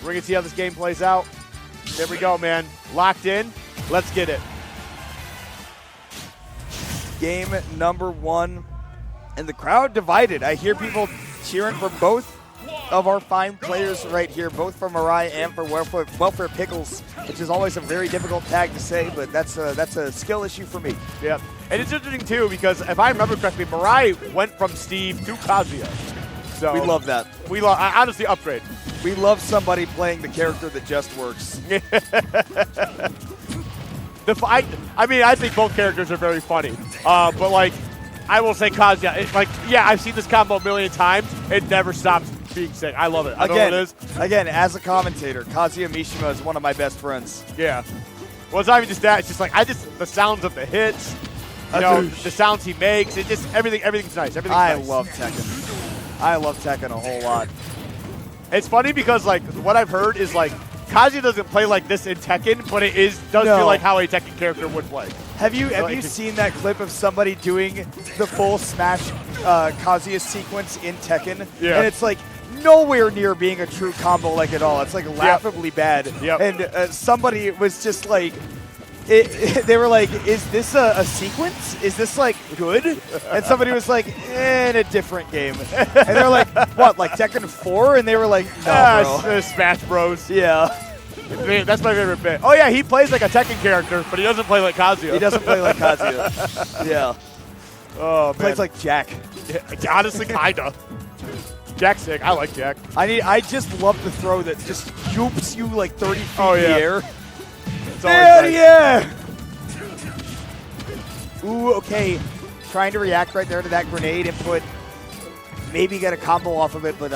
We're going to see how this game plays out. There we go, man. Locked in. Let's get it. Game number 1. And the crowd divided. I hear people cheering for both of our fine players right here, both for Mirai and for WelfarePickles, which is always a very difficult tag to say, but that's a skill issue for me. Yep. And it's interesting, too, because if I remember correctly, Mirai went from Steve to Kazuya. So we love that. We love, honestly, upgrade. We love somebody playing the character that just works. I mean, I think both characters are very funny. But, like, I will say Kazuya, yeah, I've seen this combo a million times. It never stops being sick. I love it. I don't know what it is. Again, as a commentator, Kazuya Mishima is one of my best friends. Yeah. Well, it's not even just that. It's just like, the sounds of the hits, you know, the sounds he makes. It just, everything's nice. I love Tekken. I love Tekken a whole lot. It's funny because, like, what I've heard is, like, Kazuya doesn't play like this in Tekken, but it does feel like how a Tekken character would play. Have you seen that clip of somebody doing the full Smash Kazuya sequence in Tekken? Yeah. And it's like nowhere near being a true combo like at all. It's like laughably bad. Yep. And somebody was just like, they were like, is this a sequence? Is this like good? And somebody was like, in a different game. And they were like, what, like Tekken 4? And they were like, no, bro. Smash Bros. Yeah. That's my favorite bit. Oh, yeah, he plays like a Tekken character, but he doesn't play like Kazuya. He doesn't play like Kazuya. Yeah. Oh, man. Plays like Jack. Yeah, honestly, kinda. Jack's sick. I like Jack. I just love the throw that just joops you like 30 feet in the air. Yeah. Ooh, okay. Trying to react right there to that grenade input. Maybe get a combo off of it, but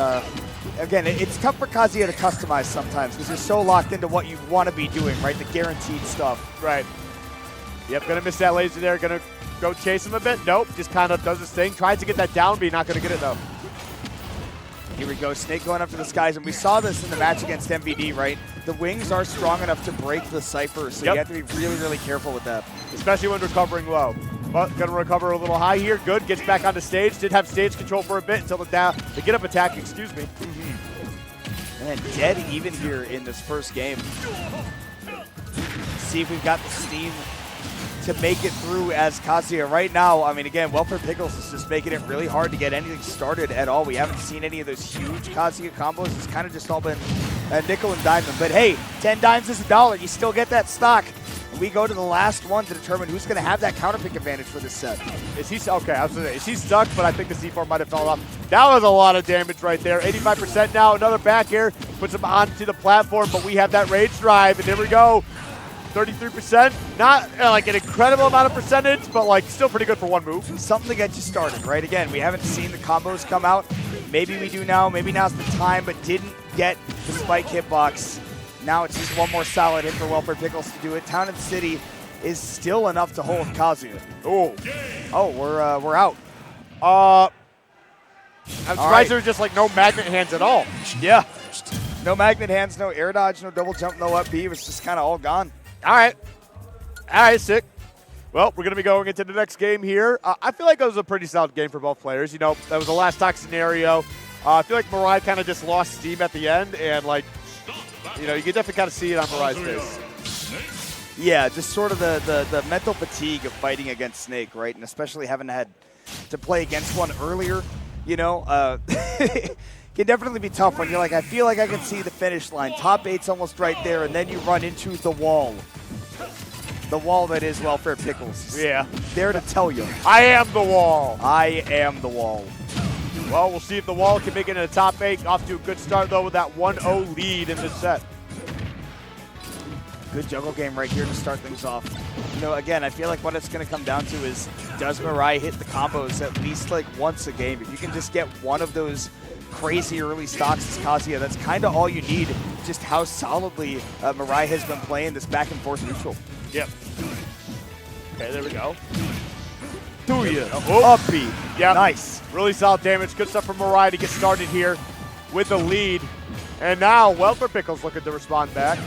again, it's tough for Kazuya to customize sometimes because you're so locked into what you want to be doing, right? The guaranteed stuff. Right. Yep, gonna miss that laser there. Gonna go chase him a bit. Nope, just kind of does his thing. Tries to get that down, but he's not gonna get it though. Here we go, Snake going up to the skies, and we saw this in the match against MVD, right? The wings are strong enough to break the Cypher, so you have to be really, really careful with that. Especially when recovering low. But gonna recover a little high here. Good, gets back on the stage. Did have stage control for a bit until the get up attack, excuse me. And dead even here in this first game. See if we've got the steam to make it through as Kazuya. Right now, I mean, again, WelfarePickles is just making it really hard to get anything started at all. We haven't seen any of those huge Kazuya combos. It's kind of just all been nickel and diamond. But hey, 10 dimes is $1. You still get that stock. We go to the last one to determine who's going to have that counterpick advantage for this set. Is he okay? I was gonna say, is he stuck? But I think the C4 might have fallen off. That was a lot of damage right there. 85% now. Another back air puts him onto the platform, but we have that rage drive, and there we go. 33%. Not like an incredible amount of percentage, but like still pretty good for one move. Something to get you started, right? Again, we haven't seen the combos come out. Maybe we do now. Maybe now's the time, but didn't get the spike hitbox. Now it's just one more solid hit for WelfarePickles to do it. Town and City is still enough to hold Kazuya. Oh, we're out. I'm surprised there's just like no magnet hands at all. Yeah. No magnet hands, no air dodge, no double jump, no up B. It was just kind of all gone. All right, sick. Well, we're going to be going into the next game here. I feel like it was a pretty solid game for both players. You know, that was the last talk scenario. I feel like Mirai kind of just lost steam at the end, and like, you know, you can definitely kind of see it on Mirai's face. Yeah, just sort of the mental fatigue of fighting against Snake, right? And especially having had to play against one earlier, you know, can definitely be tough when you're like, I feel like I can see the finish line. Top 8's almost right there, and then you run into the wall. The wall that is WelfarePickles. Yeah. There to tell you. I am the wall. I am the wall. Well, we'll see if the wall can make it in the top 8. Off to a good start, though, with that 1-0 lead in this set. Good juggle game right here to start things off. You know, again, I feel like what it's going to come down to is, does Mirai hit the combos at least like once a game? If you can just get one of those crazy early stocks as Kazuya, that's kind of all you need, just how solidly Mirai has been playing this back and forth neutral. Yep. Okay, there we go. To you. Up B. Yeah. Nice. Really solid damage. Good stuff from Mirai to get started here with the lead. And now WelfarePickles looking to respond back.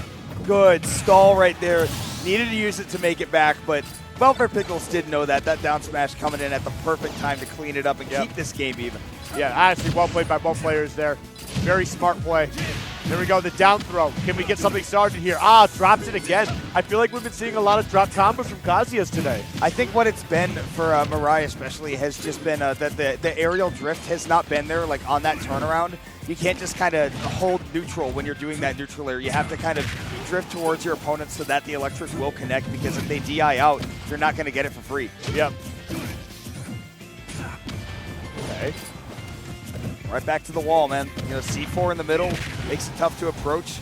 Good stall right there. Needed to use it to make it back, but WelfarePickles did know that. That down smash coming in at the perfect time to clean it up and keep this game even. Yeah, honestly, well played by both players there. Very smart play. Here we go, the down throw. Can we get something started here? Ah, drops it again. I feel like we've been seeing a lot of drop combos from Kazuya's today. I think what it's been for Mirai especially has just been that the aerial drift has not been there, like on that turnaround. You can't just kind of hold neutral when you're doing that neutral air. You have to kind of drift towards your opponent so that the electric will connect, because if they DI out, you're not going to get it for free. Yep. Okay. Right back to the wall, man. You know, C4 in the middle makes it tough to approach.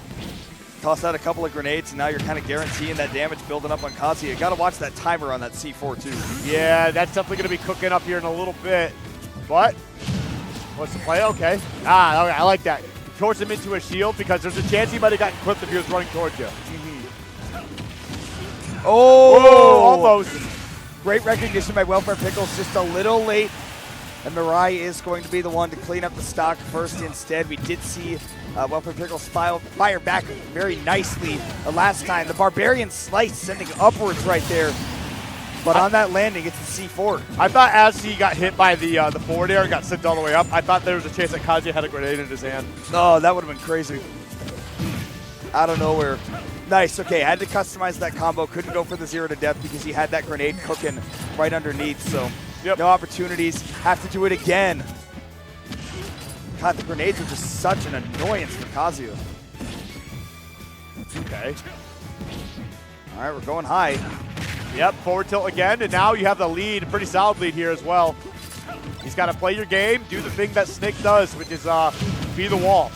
Toss out a couple of grenades, and now you're kind of guaranteeing that damage building up on Kazuya. Got to watch that timer on that C4 too. Yeah, that's definitely going to be cooking up here in a little bit. But what's the play? Okay. Okay, I like that. Force him into a shield because there's a chance he might have gotten clipped if he was running towards you. Oh, whoa, almost. Great recognition by WelfarePickles, just a little late. And Mirai is going to be the one to clean up the stock first instead. We did see WelfarePickles fire back very nicely the last time. The Barbarian slice sending upwards right there. But on that landing, it's the C4. I thought as he got hit by the forward air and got sent all the way up, I thought there was a chance that Kazuya had a grenade in his hand. Oh, that would have been crazy. Out of nowhere. Nice, okay, had to customize that combo. Couldn't go for the 0 to death because he had that grenade cooking right underneath, so yep. No opportunities. Have to do it again. God, the grenades are just such an annoyance for Kazuya. Okay. All right, we're going high. Yep, forward tilt again, and now you have the lead, pretty solid lead here as well. He's got to play your game, do the thing that Snake does, which is be the wall.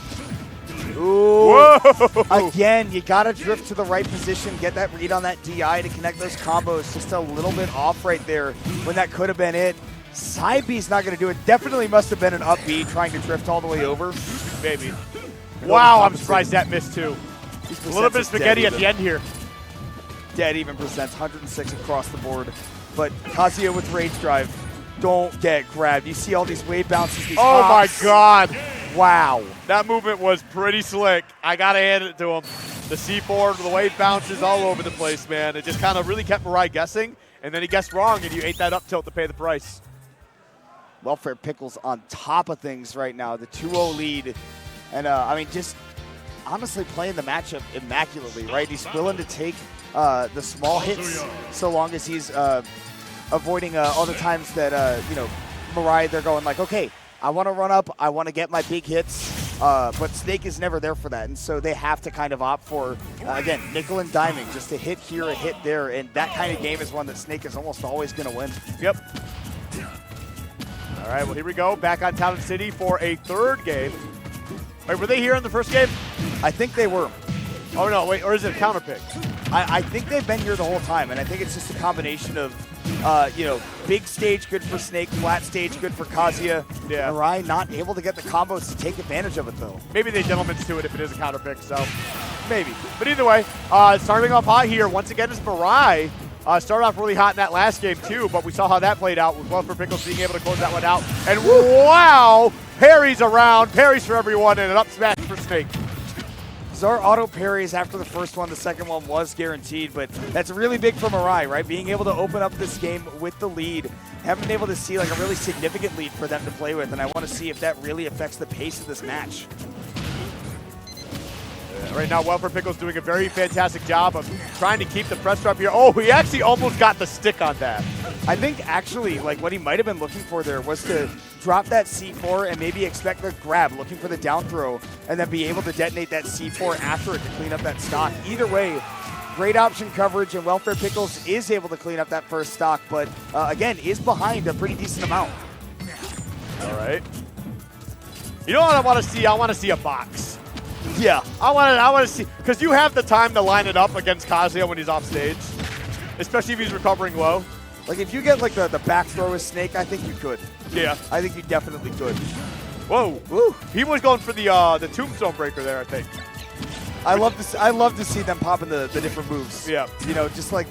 Ooh. Whoa. Again, you got to drift to the right position, get that read on that DI to connect those combos. Just a little bit off right there when that could have been it. Side B's not going to do it. Definitely must have been an up B trying to drift all the way over. Maybe. Wow, I'm surprised that missed too. A little bit of spaghetti at the end here. Dead even percents, 106 across the board. But Kazuya with Rage Drive, don't get grabbed. You see all these wave bounces, these hops. My God. Wow. That movement was pretty slick. I got to hand it to him. The C4, the wave bounces all over the place, man. It just kind of really kept Mirai guessing, and then he guessed wrong, and you ate that up tilt to pay the price. WelfarePickles on top of things right now, the 2-0 lead. And, I mean, just honestly playing the matchup immaculately, right? He's willing to take the small hits so long as he's avoiding all the times that, you know, Mirai, they're going like, okay, I want to run up, I want to get my big hits, but Snake is never there for that, and so they have to kind of opt for, again, nickel and diming, just a hit here, a hit there, and that kind of game is one that Snake is almost always going to win. Yep. All right, well, here we go, back on Town and City for a third game. Wait, were they here in the first game? I think they were. Oh, no, wait, or is it a counter pick? I think they've been here the whole time, and I think it's just a combination of, you know, big stage good for Snake, flat stage good for Kazuya. Yeah. Mirai not able to get the combos to take advantage of it, though. Maybe they gentlemen's to it if it is a counter pick, so maybe. But either way, starting off hot here, once again, is Mirai. Started off really hot in that last game, too, but we saw how that played out with WelfarePickles being able to close that one out. And wow, parries around, parries for everyone, and an up smash for Snake. Zar auto parries after the first one. The second one was guaranteed, but that's really big for Mirai, right? Being able to open up this game with the lead, haven't been able to see like a really significant lead for them to play with, and I want to see if that really affects the pace of this match. Right now, WelfarePickles doing a very fantastic job of trying to keep the pressure up here. Oh, he actually almost got the stick on that. I think actually, like what he might have been looking for there was to drop that C4 and maybe expect the grab, looking for the down throw, and then be able to detonate that C4 after it to clean up that stock. Either way, great option coverage, and WelfarePickles is able to clean up that first stock, but again, is behind a pretty decent amount. All right. You know what I want to see? I want to see a box. Yeah. I want to see, because you have the time to line it up against Kazuya when he's off stage, especially if he's recovering low. Like if you get like the back throw with Snake, I think you could. Yeah. I think you definitely could. Whoa. Woo. He was going for the tombstone breaker there, I think. I love to see them popping the different moves. Yeah. You know, just like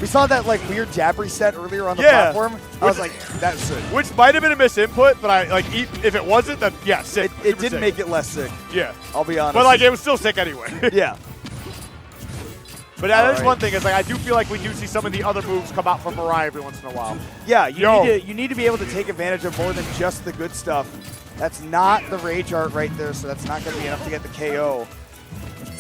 we saw that like weird jab reset earlier on the platform. I was like, that's sick. Which might have been a misinput, but I like if it wasn't, then yeah, sick. It didn't make it less sick. Yeah. I'll be honest. But like it was still sick anyway. Yeah. But that is one thing, is like I do feel like we do see some of the other moves come out from Mirai every once in a while. Yeah, you need to be able to take advantage of more than just the good stuff. That's not the Rage Art right there, so that's not going to be enough to get the KO.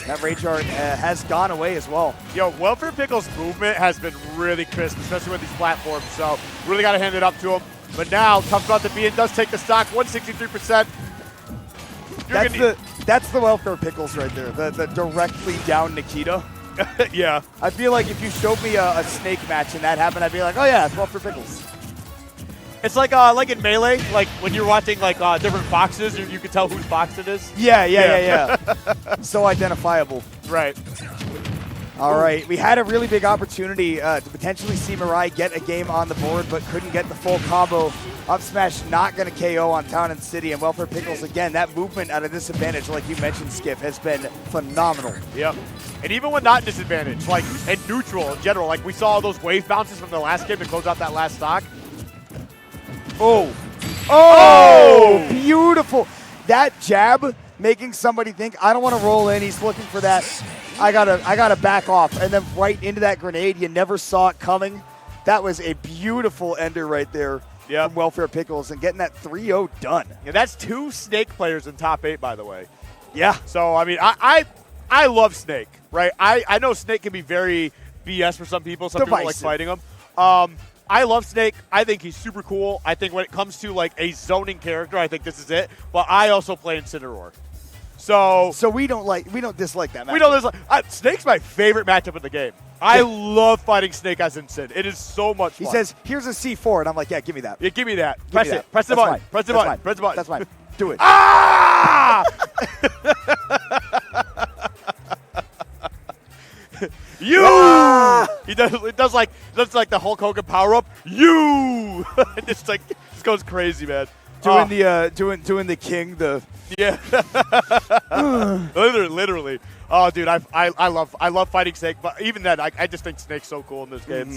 That Rage Art has gone away as well. Yo, WelfarePickles' movement has been really crisp, especially with these platforms, so really got to hand it up to him. But now, tough spot to be in, does take the stock, 163%. That's the WelfarePickles right there, the directly down Nikita. Yeah. I feel like if you showed me a Snake match and that happened, I'd be like, oh yeah, it's WelfarePickles. It's like in Melee, like when you're watching like different boxes, you can tell whose box it is. Yeah. So identifiable. Right. All right, we had a really big opportunity to potentially see Mirai get a game on the board, but couldn't get the full combo. Up smash not going to KO on Town and City, and WelfarePickles, again, that movement out of disadvantage, like you mentioned, Skip, has been phenomenal. Yep. And even when not disadvantage, like in neutral in general, like we saw all those wave bounces from the last game to close out that last stock. Oh, beautiful. That jab making somebody think, I don't want to roll in. He's looking for that. I gotta back off. And then right into that grenade. You never saw it coming. That was a beautiful ender right there from WelfarePickles and getting that 3-0 done. Yeah, that's 2 Snake players in top 8, by the way. Yeah. So, I mean, I love Snake, right? I know Snake can be very BS for some people. Some people like fighting him. I love Snake. I think he's super cool. I think when it comes to like a zoning character, I think this is it. But I also play Incineroar. So we don't dislike that matchup. We don't dislike. Snake's my favorite matchup in the game. I love fighting Snake as Incin. It is so much fun. He says, "Here's a C4," and I'm like, "Yeah, give me that. Yeah, give me that. Press it. Press the button. Press the button. Press the button. That's fine. Do it." Ah! You! Ah! He does like the Hulk Hogan power up. You! It's like this goes crazy, man. Doing the king, the yeah. literally. Oh, dude, I love fighting Snake, but even then, I just think Snake's so cool in this game. So.